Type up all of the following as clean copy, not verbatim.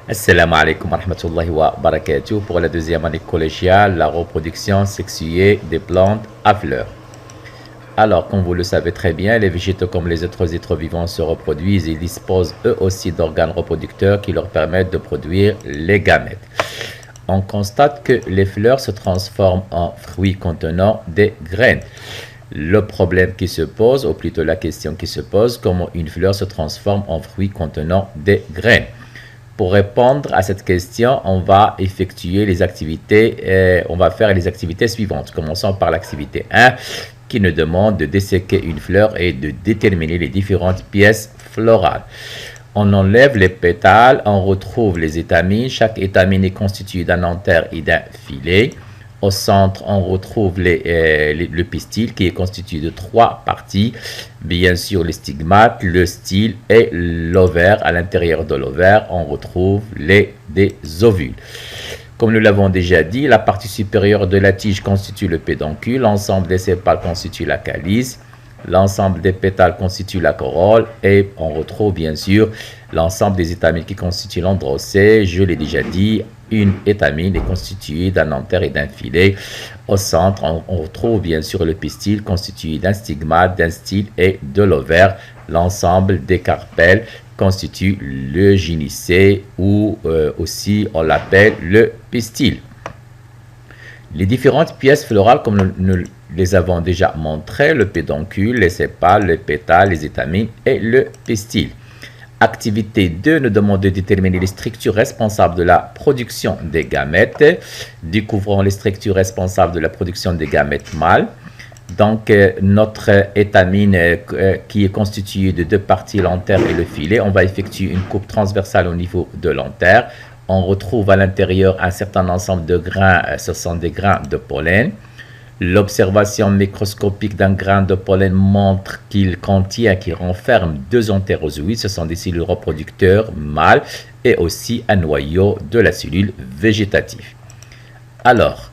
Assalamu alaikum wa rahmatullahi wa barakatuh. Pour la deuxième année collégiale, la reproduction sexuée des plantes à fleurs. Alors, comme vous le savez très bien, les végétaux comme les autres êtres vivants se reproduisent et disposent eux aussi d'organes reproducteurs qui leur permettent de produire les gamètes. On constate que les fleurs se transforment en fruits contenant des graines. Le problème qui se pose, ou plutôt la question qui se pose, comment une fleur se transforme en fruit contenant des graines. Pour répondre à cette question, on va effectuer les activités, on va faire les activités suivantes. Commençons par l'activité 1 qui nous demande de disséquer une fleur et de déterminer les différentes pièces florales. On enlève les pétales, on retrouve les étamines. Chaque étamine est constituée d'un anther et d'un filet. Au centre, on retrouve le pistil qui est constitué de 3 parties. Bien sûr, les stigmates, le style et l'ovaire. À l'intérieur de l'ovaire, on retrouve des ovules. Comme nous l'avons déjà dit, la partie supérieure de la tige constitue le pédoncule. L'ensemble des sépales constitue la calice. L'ensemble des pétales constitue la corolle et on retrouve bien sûr l'ensemble des étamines qui constituent l'androcée. Je l'ai déjà dit, une étamine est constituée d'un anther et d'un filet. Au centre, on retrouve bien sûr le pistil constitué d'un stigmate, d'un style et de l'ovaire. L'ensemble des carpelles constitue le gynicée ou aussi on l'appelle le pistil. Les différentes pièces florales, comme nous les avons déjà montrées, le pédoncule, les sépales, les pétales, les étamines et le pistil. Activité 2 nous demande de déterminer les structures responsables de la production des gamètes. Découvrons les structures responsables de la production des gamètes mâles. Donc, notre étamine qui est constituée de 2 parties, l'anther et le filet, on va effectuer une coupe transversale au niveau de l'anther. On retrouve à l'intérieur un certain ensemble de grains, ce sont des grains de pollen. L'observation microscopique d'un grain de pollen montre qu'il renferme 2 entérozoïdes, ce sont des cellules reproducteurs mâles et aussi un noyau de la cellule végétative. Alors,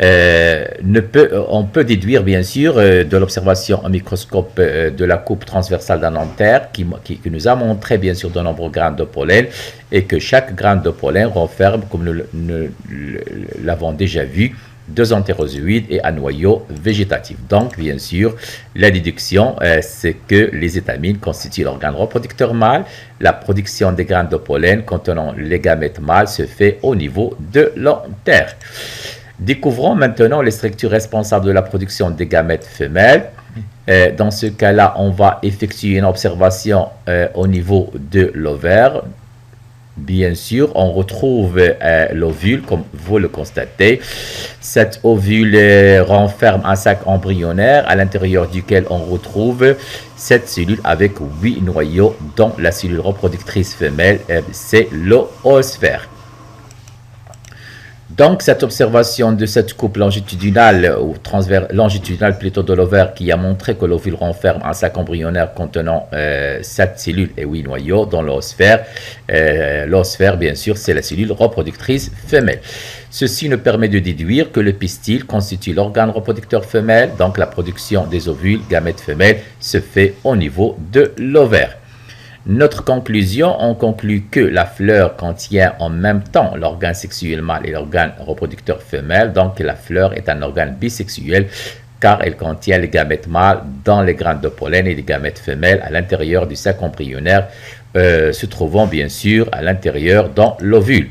on peut déduire bien sûr de l'observation au microscope de la coupe transversale d'un anther qui nous a montré bien sûr de nombreux grains de pollen et que chaque grain de pollen renferme, comme nous l'avons déjà vu, 2 entérozoïdes et un noyau végétatif. Donc, bien sûr, la déduction, c'est que les étamines constituent l'organe reproducteur mâle. La production des grains de pollen contenant les gamètes mâles se fait au niveau de l'anther. Découvrons maintenant les structures responsables de la production des gamètes femelles. Dans ce cas-là, on va effectuer une observation au niveau de l'ovaire. Bien sûr, on retrouve l'ovule, comme vous le constatez. Cet ovule renferme un sac embryonnaire à l'intérieur duquel on retrouve cette cellule avec 8 noyaux, dont la cellule reproductrice femelle, c'est l'oosphère. Donc, cette observation de cette coupe longitudinale ou longitudinale plutôt de l'ovaire qui a montré que l'ovule renferme un sac embryonnaire contenant 7 cellules et 8 noyaux dans l'oosphère. L'oosphère, bien sûr, c'est la cellule reproductrice femelle. Ceci nous permet de déduire que le pistil constitue l'organe reproducteur femelle, donc la production des ovules, gamètes femelles, se fait au niveau de l'ovaire. Notre conclusion, on conclut que la fleur contient en même temps l'organe sexuel mâle et l'organe reproducteur femelle. Donc, la fleur est un organe bisexuel car elle contient les gamètes mâles dans les grains de pollen et les gamètes femelles à l'intérieur du sac embryonnaire, se trouvant bien sûr à l'intérieur dans l'ovule.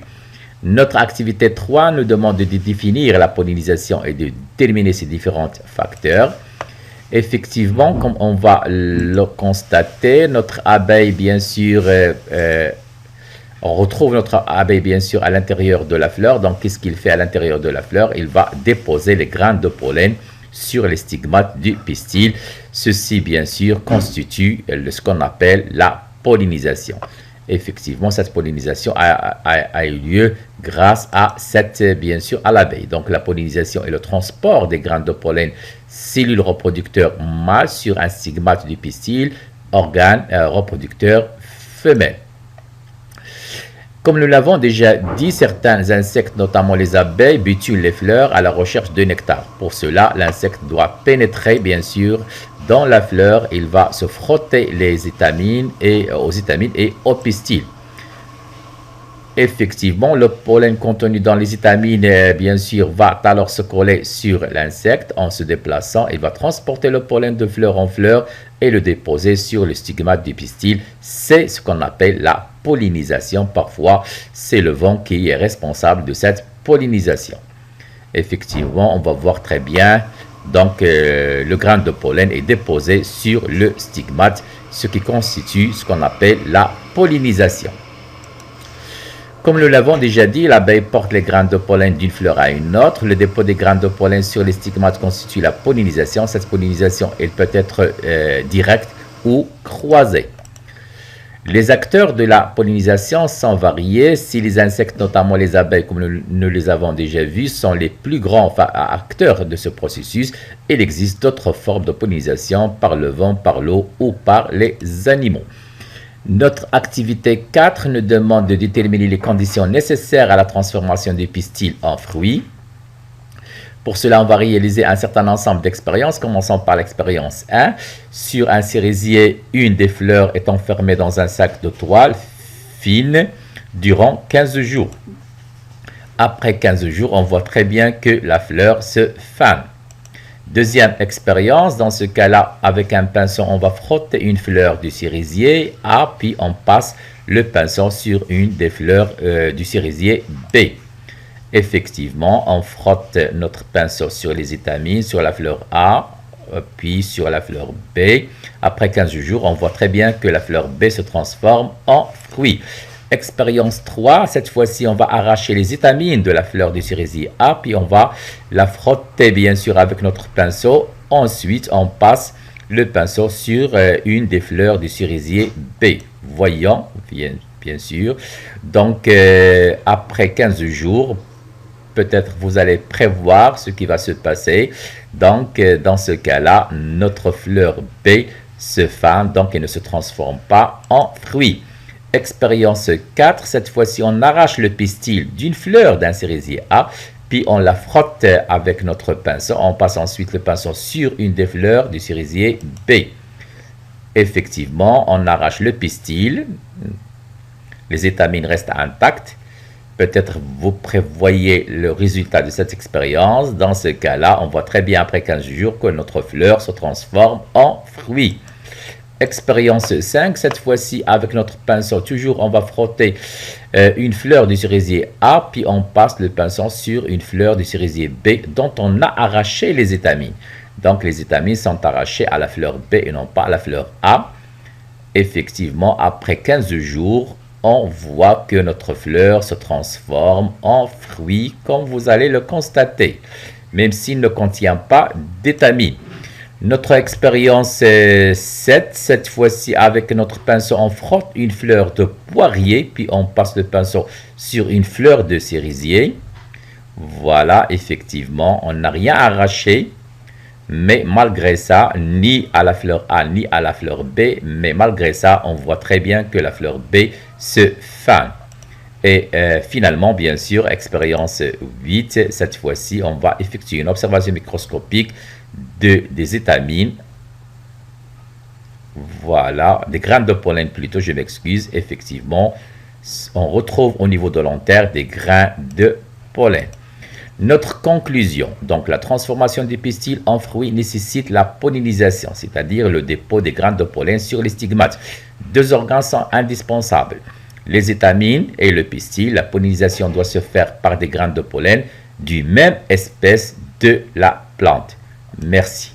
Notre activité 3 nous demande de définir la pollinisation et de déterminer ses différents facteurs. Effectivement, comme on va le constater, notre abeille, bien sûr, on retrouve notre abeille, bien sûr, à l'intérieur de la fleur. Donc, qu'est-ce qu'il fait à l'intérieur de la fleur? Il va déposer les grains de pollen sur les stigmates du pistil. Ceci, bien sûr, constitue ce qu'on appelle la pollinisation. Effectivement, cette pollinisation a eu lieu grâce à bien sûr, à l'abeille. Donc, la pollinisation est le transport des grains de pollen, cellules reproducteurs mâles sur un stigmate du pistil, organe reproducteur femelle. Comme nous l'avons déjà dit, certains insectes, notamment les abeilles, butulent les fleurs à la recherche de nectar. Pour cela, l'insecte doit pénétrer, bien sûr, dans la fleur. Il va se frotter aux étamines et au pistil. Effectivement, le pollen contenu dans les étamines, bien sûr, va alors se coller sur l'insecte en se déplaçant. Il va transporter le pollen de fleur en fleur et le déposer sur le stigmate du pistil. C'est ce qu'on appelle la pollinisation. Parfois, c'est le vent qui est responsable de cette pollinisation. Effectivement, on va voir très bien. Donc, le grain de pollen est déposé sur le stigmate, ce qui constitue ce qu'on appelle la pollinisation. Comme nous l'avons déjà dit, l'abeille porte les grains de pollen d'une fleur à une autre. Le dépôt des grains de pollen sur les stigmates constitue la pollinisation. Cette pollinisation, elle peut être directe ou croisée. Les acteurs de la pollinisation sont variés. Si les insectes, notamment les abeilles, comme nous les avons déjà vus, sont les plus grands acteurs de ce processus, il existe d'autres formes de pollinisation par le vent, par l'eau ou par les animaux. Notre activité 4 nous demande de déterminer les conditions nécessaires à la transformation des pistils en fruits. Pour cela, on va réaliser un certain ensemble d'expériences. Commençons par l'expérience 1. Sur un cerisier, une des fleurs est enfermée dans un sac de toile fine durant 15 jours. Après 15 jours, on voit très bien que la fleur se fane. Deuxième expérience, dans ce cas-là, avec un pinceau, on va frotter une fleur du cerisier A, puis on passe le pinceau sur une des fleurs du cerisier B. Effectivement, on frotte notre pinceau sur les étamines, sur la fleur A, puis sur la fleur B. Après 15 jours, on voit très bien que la fleur B se transforme en fruit. Expérience 3, cette fois-ci, on va arracher les étamines de la fleur du cerisier A, puis on va la frotter bien sûr avec notre pinceau. Ensuite, on passe le pinceau sur une des fleurs du cerisier B. Voyons, bien sûr. Donc, après 15 jours, peut-être vous allez prévoir ce qui va se passer. Donc, dans ce cas-là, notre fleur B se fane, donc elle ne se transforme pas en fruit. Expérience 4, cette fois-ci, on arrache le pistil d'une fleur d'un cerisier A, puis on la frotte avec notre pinceau. On passe ensuite le pinceau sur une des fleurs du cerisier B. Effectivement, on arrache le pistil. Les étamines restent intactes. Peut-être vous prévoyez le résultat de cette expérience. Dans ce cas-là, on voit très bien après 15 jours que notre fleur se transforme en fruit. Expérience 5, cette fois-ci avec notre pinceau, toujours on va frotter une fleur du cerisier A, puis on passe le pinceau sur une fleur du cerisier B dont on a arraché les étamines. Donc les étamines sont arrachées à la fleur B et non pas à la fleur A. Effectivement, après 15 jours, on voit que notre fleur se transforme en fruit, comme vous allez le constater, même s'il ne contient pas d'étamines. Notre expérience 7, cette fois-ci avec notre pinceau, on frotte une fleur de poirier, puis on passe le pinceau sur une fleur de cerisier. Voilà, effectivement, on n'a rien arraché, mais malgré ça, ni à la fleur A, ni à la fleur B, mais malgré ça, on voit très bien que la fleur B se fane. Et finalement, bien sûr, expérience 8, cette fois-ci, on va effectuer une observation microscopique des étamines. Voilà, des graines de pollen plutôt, je m'excuse. Effectivement, on retrouve au niveau de l'antère des grains de pollen. Notre conclusion, donc la transformation des pistils en fruits nécessite la pollinisation, c'est-à-dire le dépôt des grains de pollen sur les stigmates. Deux organes sont indispensables, les étamines et le pistil. La pollinisation doit se faire par des grains de pollen du même espèce de la plante. Merci.